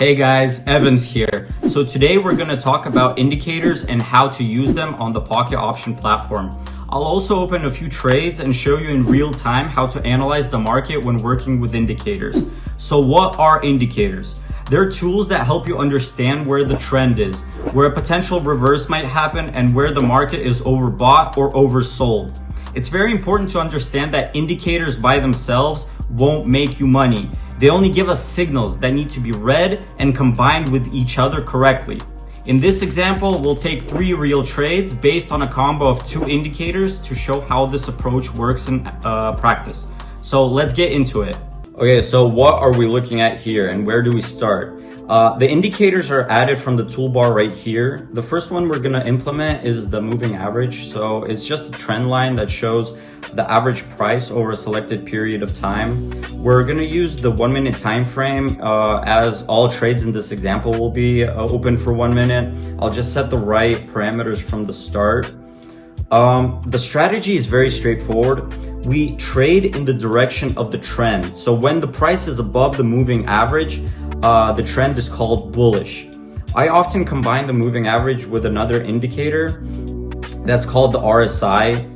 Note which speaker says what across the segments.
Speaker 1: Hey guys, Evans here. So today we're going to talk about indicators and how to use them on the Pocket Option platform. I'll also open a few trades and show you in real time how to analyze the market when working with indicators. So what are indicators? They're tools that help you understand where the trend is, where a potential reverse might happen, and where the market is overbought or oversold. It's very important to understand that indicators by themselves won't make you money. They only give us signals that need to be read and combined with each other correctly. In this example, we'll take 3 real trades based on a combo of 2 indicators to show how this approach works in practice. So let's get into it. Okay, so what are we looking at here and where do we start? The indicators are added from the toolbar right here. The first one we're going to implement is the moving average. So it's just a trend line that shows the average price over a selected period of time. We're going to use the 1 minute time frame as all trades in this example will be open for 1 minute. I'll just set the right parameters from the start. The strategy is very straightforward. We trade in the direction of the trend. So when the price is above the moving average, the trend is called bullish. I often combine the moving average with another indicator that's called the RSI.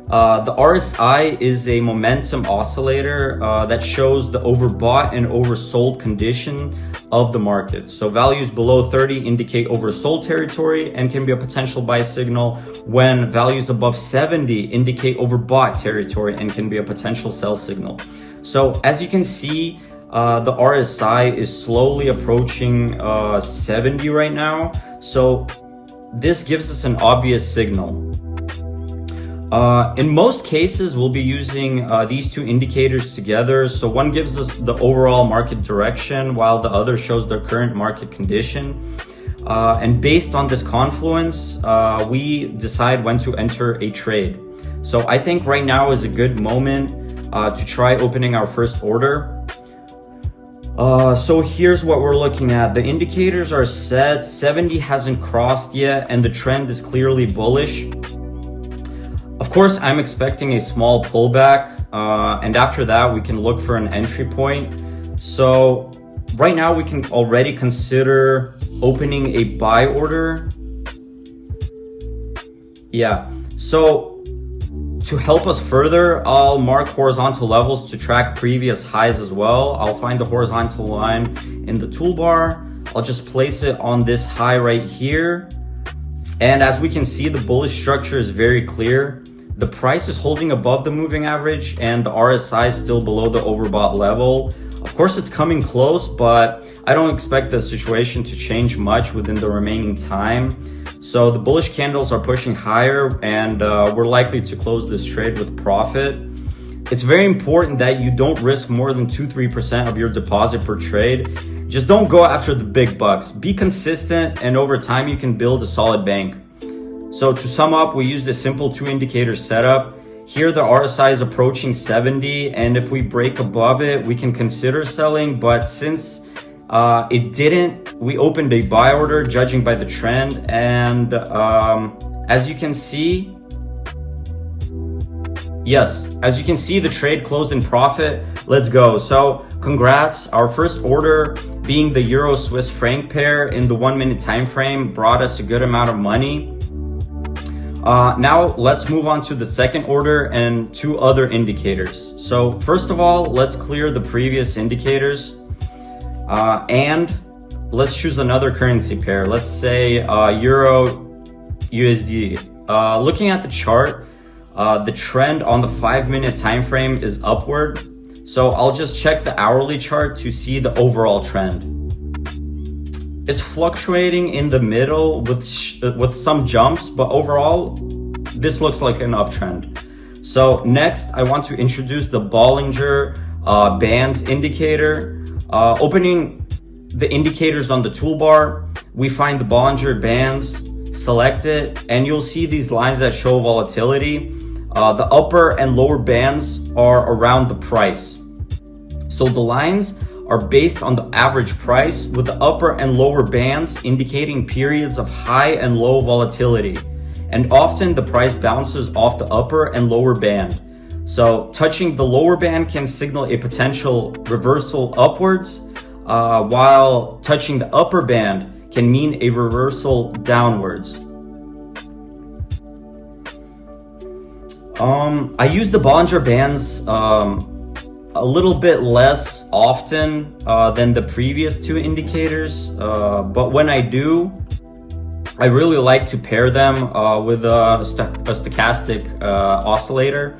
Speaker 1: The RSI is a momentum oscillator that shows the overbought and oversold condition of the market. So values below 30 indicate oversold territory and can be a potential buy signal, when values above 70 indicate overbought territory and can be a potential sell signal. So as you can see, the RSI is slowly approaching 70 right now. So this gives us an obvious signal. In most cases, we'll be using these 2 indicators together. So one gives us the overall market direction while the other shows the current market condition. And based on this confluence, we decide when to enter a trade. So I think right now is a good moment to try opening our first order. So here's what we're looking at. The indicators are set, 70 hasn't crossed yet, and the trend is clearly bullish. Of course, I'm expecting a small pullback, and after that, we can look for an entry point. So right now, we can already consider opening a buy order. Yeah, so to help us further, I'll mark horizontal levels to track previous highs as well. I'll find the horizontal line in the toolbar. I'll just place it on this high right here. And as we can see, the bullish structure is very clear. The price is holding above the moving average and the RSI is still below the overbought level. Of course, it's coming close, but I don't expect the situation to change much within the remaining time. So the bullish candles are pushing higher, and we're likely to close this trade with profit. It's very important that you don't risk more than 2-3% of your deposit per trade. Just don't go after the big bucks. Be consistent, and over time you can build a solid bank. So to sum up, we used a simple 2 indicator setup. Here the RSI is approaching 70, and if we break above it, we can consider selling. But since it didn't, we opened a buy order judging by the trend. And as you can see, the trade closed in profit. Let's go. So congrats. Our first order, being the Euro Swiss franc pair in the 1 minute time frame, brought us a good amount of money. Now let's move on to the second order and 2 other indicators. So first of all, let's clear the previous indicators and let's choose another currency pair. Let's say Euro USD. Looking at the chart, the trend on the 5 minute time frame is upward. So I'll just check the hourly chart to see the overall trend. It's fluctuating in the middle with some jumps, but overall, this looks like an uptrend. So next, I want to introduce the Bollinger bands indicator. Opening the indicators on the toolbar, we find the Bollinger bands, select it, and you'll see these lines that show volatility. The upper and lower bands are around the price. So the lines are based on the average price, with the upper and lower bands indicating periods of high and low volatility. And often the price bounces off the upper and lower band. So touching the lower band can signal a potential reversal upwards. while touching the upper band can mean a reversal downwards. I use the Bollinger Bands a little bit less often than the previous two indicators, but when I do, I really like to pair them with a stochastic oscillator.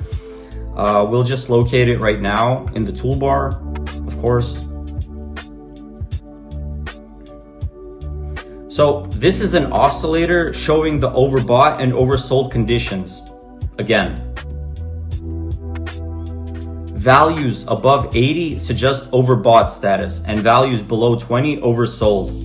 Speaker 1: We'll just locate it right now in the toolbar, of course. So this is an oscillator showing the overbought and oversold conditions. Again, values above 80 suggest overbought status and values below 20 oversold.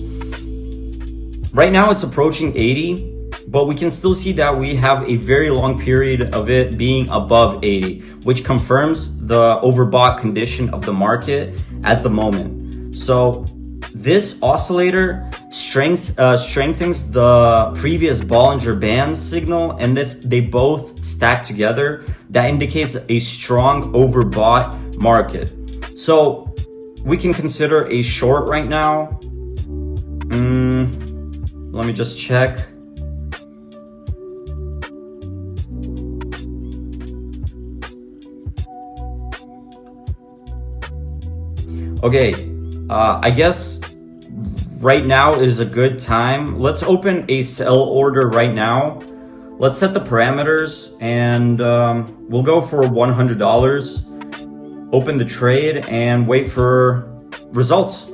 Speaker 1: Right now it's approaching 80, but we can still see that we have a very long period of it being above 80, which confirms the overbought condition of the market at the moment. So this oscillator strengthens the previous Bollinger Bands signal, and if they both stack together, that indicates a strong overbought market. So we can consider a short right now. Let me just check. Okay, I guess right now is a good time. Let's open a sell order right now. Let's set the parameters and we'll go for $100. Open the trade and wait for results.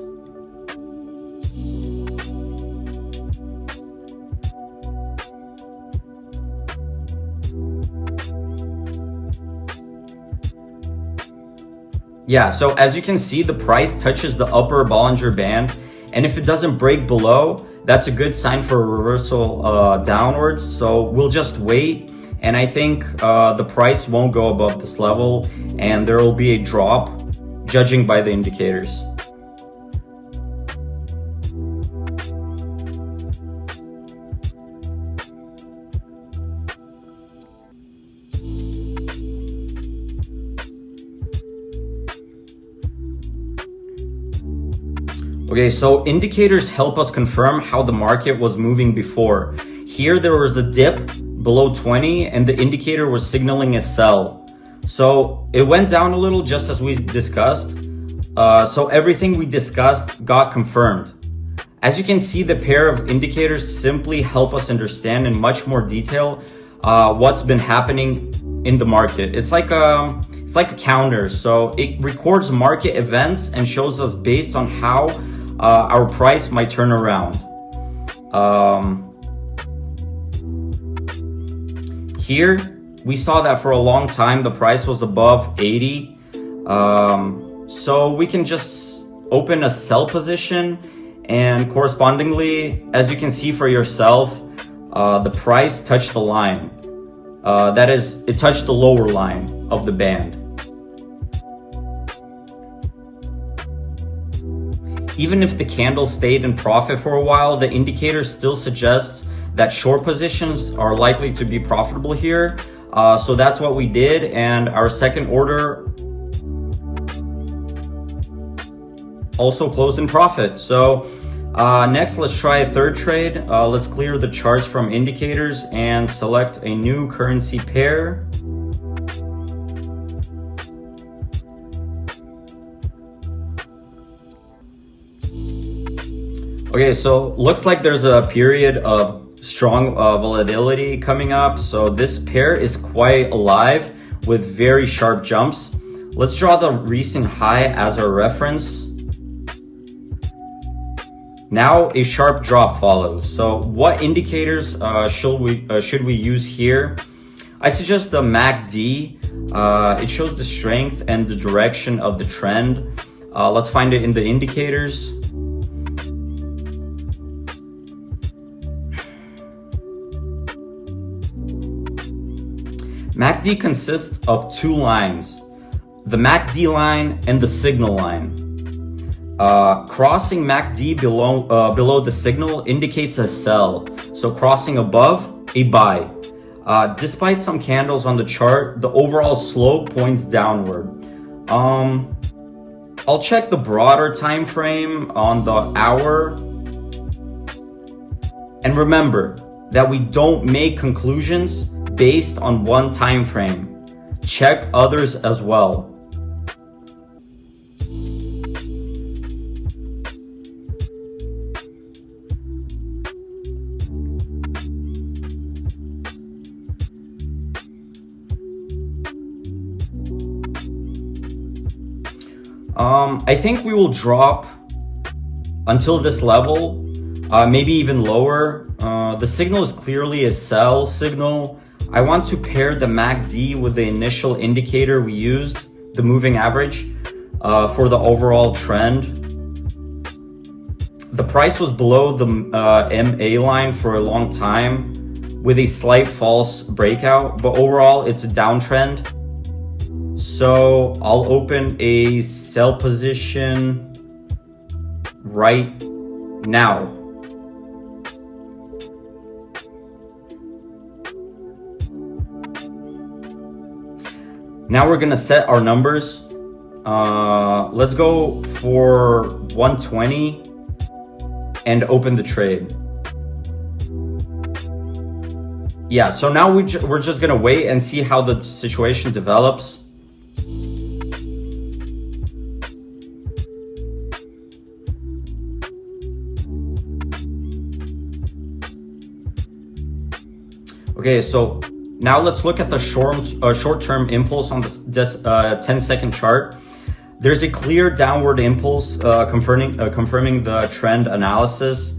Speaker 1: Yeah, so as you can see, the price touches the upper Bollinger Band, and if it doesn't break below, that's a good sign for a reversal downwards. So we'll just wait, and I think the price won't go above this level, and there will be a drop, judging by the indicators. Okay, so indicators help us confirm how the market was moving before. Here there was a dip below 20 and the indicator was signaling a sell. So it went down a little just as we discussed. So everything we discussed got confirmed. As you can see, the pair of indicators simply help us understand in much more detail what's been happening in the market. It's like a calendar. So it records market events and shows us based on how our price might turn around. Here we saw that for a long time the price was above 80. So we can just open a sell position, and correspondingly, as you can see for yourself, the price touched the line. That is, it touched the lower line of the band. Even if the candle stayed in profit for a while, the indicator still suggests that short positions are likely to be profitable here. So that's what we did, and our second order also closed in profit. So next, let's try a third trade. Let's clear the charts from indicators and select a new currency pair. Okay, so looks like there's a period of strong volatility coming up. So this pair is quite alive with very sharp jumps. Let's draw the recent high as our reference. Now a sharp drop follows. So what indicators should we use here? I suggest the MACD. It shows the strength and the direction of the trend. Let's find it in the indicators. MACD consists of two lines, the MACD line and the signal line. Crossing MACD below the signal indicates a sell, so crossing above, a buy. Despite some candles on the chart, the overall slope points downward. I'll check the broader time frame on the hour. And remember that we don't make conclusions based on one time frame. Check others as well. I think we will drop until this level, maybe even lower. The signal is clearly a sell signal. I want to pair the MACD with the initial indicator we used, the moving average, for the overall trend. The price was below the MA line for a long time with a slight false breakout, but overall it's a downtrend. So I'll open a sell position right now. Now we're gonna set our numbers. Let's go for 120 and open the trade. Yeah, so now we're just gonna wait and see how the situation develops. Okay, so now let's look at the short-term impulse on this 10-second chart. There's a clear downward impulse confirming the trend analysis.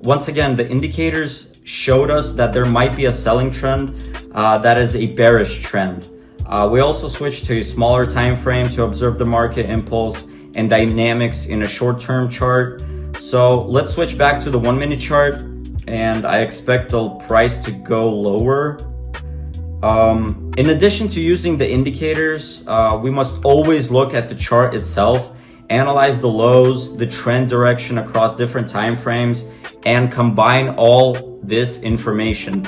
Speaker 1: Once again, the indicators showed us that there might be a selling trend that is a bearish trend. We also switched to a smaller time frame to observe the market impulse and dynamics in a short-term chart. So let's switch back to the 1-minute chart, and I expect the price to go lower. In addition to using the indicators, we must always look at the chart itself, analyze the lows, the trend direction across different time frames, and combine all this information.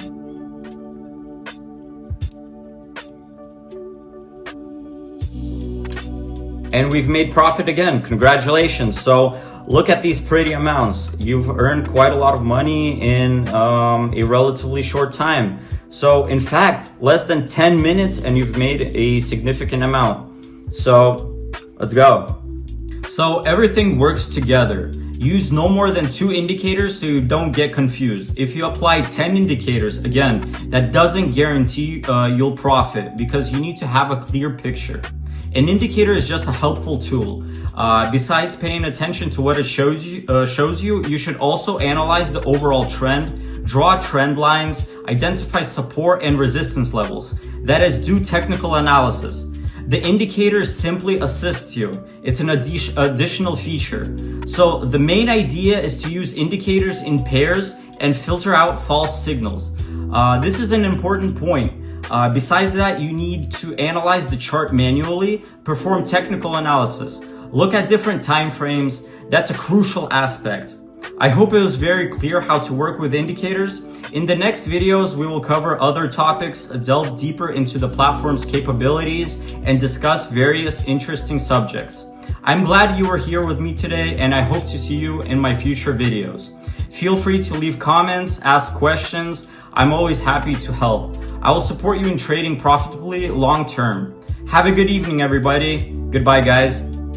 Speaker 1: And we've made profit again. Congratulations. So look at these pretty amounts. You've earned quite a lot of money in a relatively short time. So in fact, less than 10 minutes and you've made a significant amount. So let's go. So everything works together. Use no more than 2 indicators so you don't get confused. If you apply 10 indicators, again, that doesn't guarantee you'll profit, because you need to have a clear picture. An indicator is just a helpful tool. Besides paying attention to what it shows you, you should also analyze the overall trend, draw trend lines, identify support and resistance levels. That is, do technical analysis. The indicator simply assists you. It's an additional feature. So the main idea is to use indicators in pairs and filter out false signals. This is an important point. Besides that, you need to analyze the chart manually, perform technical analysis, look at different time frames. That's a crucial aspect. I hope it was very clear how to work with indicators. In the next videos, we will cover other topics, delve deeper into the platform's capabilities, and discuss various interesting subjects. I'm glad you were here with me today, and I hope to see you in my future videos. Feel free to leave comments, ask questions. I'm always happy to help. I will support you in trading profitably long term. Have a good evening, everybody. Goodbye, guys.